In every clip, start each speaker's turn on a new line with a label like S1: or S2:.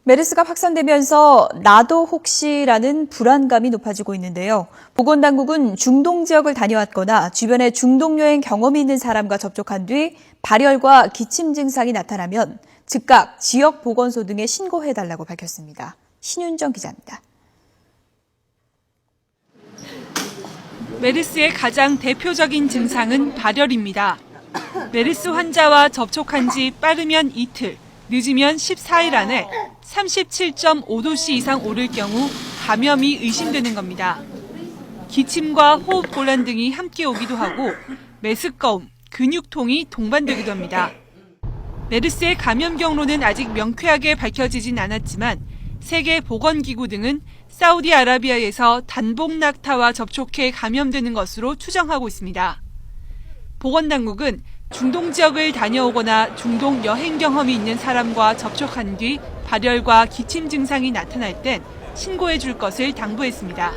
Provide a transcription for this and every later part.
S1: 메르스가 확산되면서 나도 혹시라는 불안감이 높아지고 있는데요. 보건당국은 중동 지역을 다녀왔거나 주변에 중동 여행 경험이 있는 사람과 접촉한 뒤 발열과 기침 증상이 나타나면 즉각 지역 보건소 등에 신고해달라고 밝혔습니다. 신윤정 기자입니다.
S2: 메르스의 가장 대표적인 증상은 발열입니다. 메르스 환자와 접촉한 지 빠르면 이틀, 늦으면 14일 안에 37.5도씨 이상 오를 경우 감염이 의심되는 겁니다. 기침과 호흡 곤란 등이 함께 오기도 하고 메스꺼움, 근육통이 동반되기도 합니다. 메르스의 감염 경로는 아직 명쾌하게 밝혀지진 않았지만 세계보건기구 등은 사우디아라비아에서 단복 낙타와 접촉해 감염되는 것으로 추정하고 있습니다. 보건당국은 중동 지역을 다녀오거나 중동 여행 경험이 있는 사람과 접촉한 뒤 발열과 기침 증상이 나타날 땐 신고해 줄 것을 당부했습니다.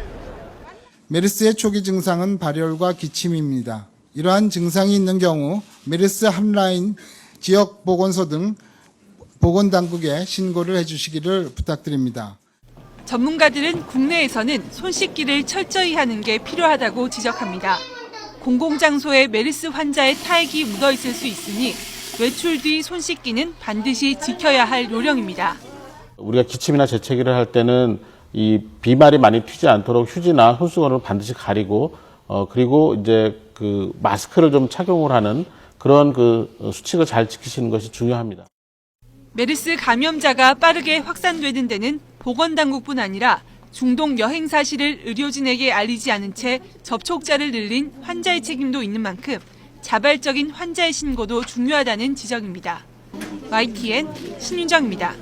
S3: 메르스의 초기 증상은 발열과 기침입니다. 이러한 증상이 있는 경우 메르스 핫라인, 지역 보건소 등 보건당국에 신고를 해주시기를 부탁드립니다.
S2: 전문가들은 국내에서는 손 씻기를 철저히 하는 게 필요하다고 지적합니다. 공공장소에 메르스 환자의 타액이 묻어 있을 수 있으니 외출 뒤 손 씻기는 반드시 지켜야 할 요령입니다.
S4: 우리가 기침이나 재채기를 할 때는 이 비말이 많이 튀지 않도록 휴지나 손수건으로 반드시 가리고 그리고 이제 그 마스크를 좀 착용을 하는 그런 수칙을 잘 지키시는 것이 중요합니다.
S2: 메르스 감염자가 빠르게 확산되는 데는 보건당국뿐 아니라 중동 여행 사실을 의료진에게 알리지 않은 채 접촉자를 늘린 환자의 책임도 있는 만큼 자발적인 환자의 신고도 중요하다는 지적입니다. YTN 신윤정입니다.